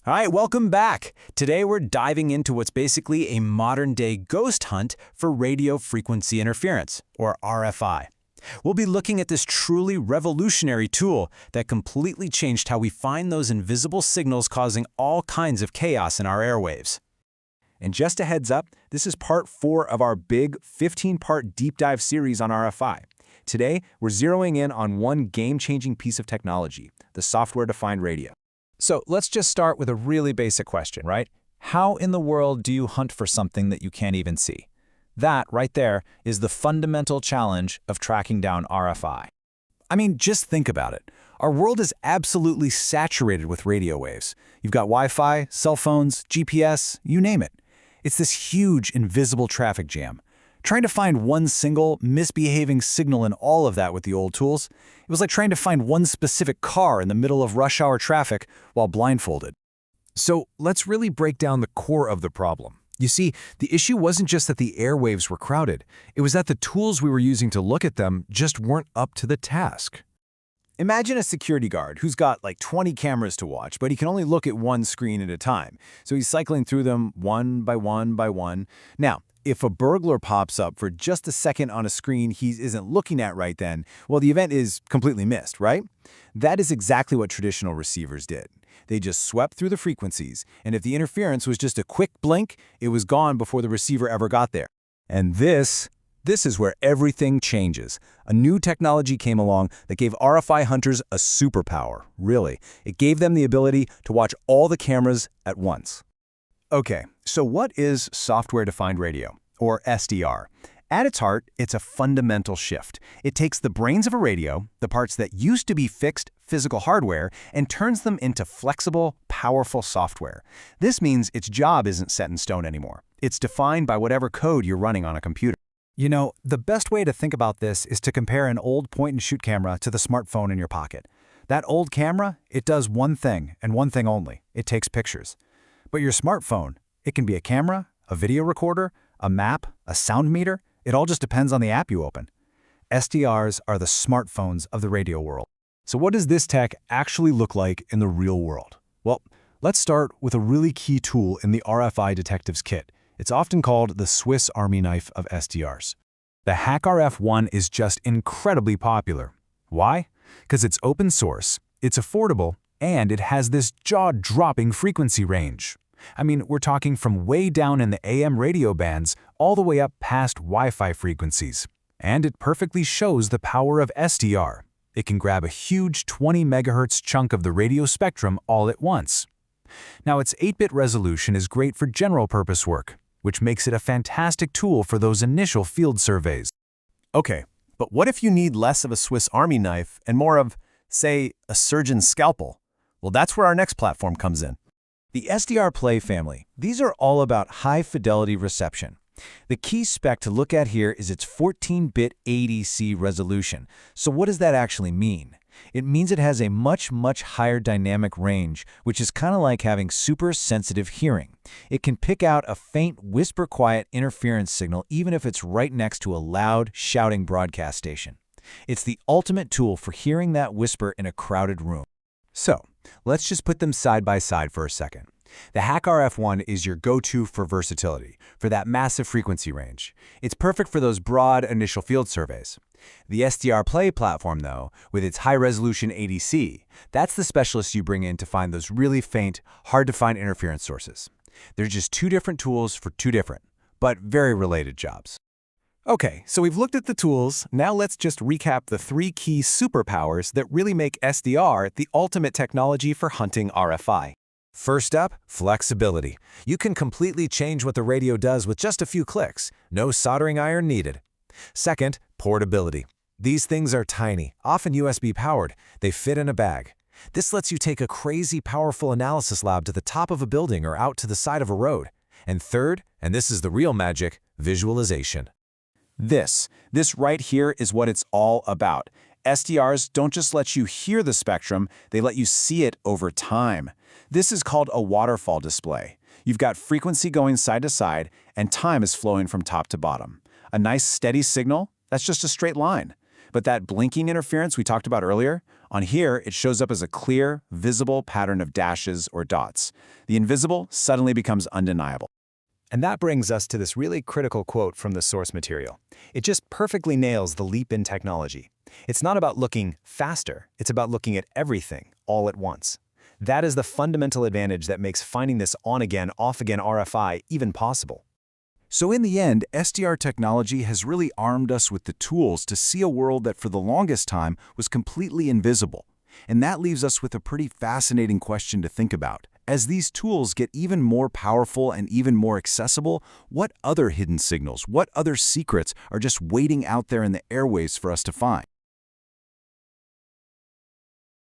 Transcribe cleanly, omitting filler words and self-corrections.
All right, welcome back. Today we're diving into what's basically a modern-day ghost hunt for radio frequency interference, or RFI. We'll be looking at this truly revolutionary tool that completely changed how we find those invisible signals causing all kinds of chaos in our airwaves. And just a heads up, this is part 4 of our big 15-part deep dive series on RFI. Today, we're zeroing in on one game-changing piece of technology, the software-defined radio. So let's just start with a really basic question, right? How in the world do you hunt for something that you can't even see? That, right there, is the fundamental challenge of tracking down RFI. I mean, just think about it. Our world is absolutely saturated with radio waves. You've got Wi-Fi, cell phones, GPS, you name it. It's this huge, invisible traffic jam. Trying to find one single, misbehaving signal in all of that with the old tools, it was like trying to find one specific car in the middle of rush hour traffic while blindfolded. So let's really break down the core of the problem. You see, the issue wasn't just that the airwaves were crowded. It was that the tools we were using to look at them just weren't up to the task. Imagine a security guard who's got like 20 cameras to watch, but he can only look at one screen at a time. So he's cycling through them one by one by one. Now, if a burglar pops up for just a second on a screen he isn't looking at right then, well, the event is completely missed, right? That is exactly what traditional receivers did. They just swept through the frequencies, and if the interference was just a quick blink, it was gone before the receiver ever got there. And this is where everything changes. A new technology came along that gave RFI hunters a superpower, really. It gave them the ability to watch all the cameras at once. Okay, so what is software-defined radio, or SDR? At its heart, it's a fundamental shift. It takes the brains of a radio, the parts that used to be fixed physical hardware, and turns them into flexible, powerful software. This means its job isn't set in stone anymore. It's defined by whatever code you're running on a computer. You know, the best way to think about this is to compare an old point-and-shoot camera to the smartphone in your pocket. That old camera, it does one thing, and one thing only. It takes pictures. But your smartphone, it can be a camera, a video recorder, a map, a sound meter. It all just depends on the app you open. SDRs are the smartphones of the radio world. So what does this tech actually look like in the real world? Well, let's start with a really key tool in the RFI Detectives Kit. It's often called the Swiss Army knife of SDRs. The HackRF1 is just incredibly popular. Why? Because it's open source, it's affordable, and it has this jaw-dropping frequency range. I mean, we're talking from way down in the AM radio bands all the way up past Wi-Fi frequencies. And it perfectly shows the power of SDR. It can grab a huge 20 megahertz chunk of the radio spectrum all at once. Now, its 8-bit resolution is great for general-purpose work, which makes it a fantastic tool for those initial field surveys. Okay, but what if you need less of a Swiss Army knife and more of, say, a surgeon's scalpel? Well, that's where our next platform comes in. The SDR Play family. These are all about high-fidelity reception. The key spec to look at here is its 14-bit ADC resolution. So what does that actually mean? It means it has a much higher dynamic range, which is kind of like having super sensitive hearing. It can pick out a faint whisper-quiet interference signal even if it's right next to a loud, shouting broadcast station. It's the ultimate tool for hearing that whisper in a crowded room. So, let's just put them side by side for a second. The HackRF1 is your go-to for versatility, for that massive frequency range. It's perfect for those broad initial field surveys. The SDR Play platform, though, with its high-resolution ADC, that's the specialist you bring in to find those really faint, hard-to-find interference sources. They're just two different tools for two different, but very related jobs. Okay, so we've looked at the tools. Now let's just recap the 3 key superpowers that really make SDR the ultimate technology for hunting RFI. First up, flexibility. You can completely change what the radio does with just a few clicks. No soldering iron needed. Second, portability. These things are tiny, often USB powered. They fit in a bag. This lets you take a crazy powerful analysis lab to the top of a building or out to the side of a road. And third, and this is the real magic, visualization. This right here is what it's all about. SDRs don't just let you hear the spectrum, they let you see it over time. This is called a waterfall display. You've got frequency going side to side, and time is flowing from top to bottom. A nice steady signal, that's just a straight line. But that blinking interference we talked about earlier, on here it shows up as a clear, visible pattern of dashes or dots. The invisible suddenly becomes undeniable. And that brings us to this really critical quote from the source material. It just perfectly nails the leap in technology. It's not about looking faster, it's about looking at everything all at once. That is the fundamental advantage that makes finding this on-again, off-again RFI even possible. So in the end, SDR technology has really armed us with the tools to see a world that for the longest time was completely invisible. And that leaves us with a pretty fascinating question to think about. As these tools get even more powerful and even more accessible, what other hidden signals, what other secrets are just waiting out there in the airwaves for us to find?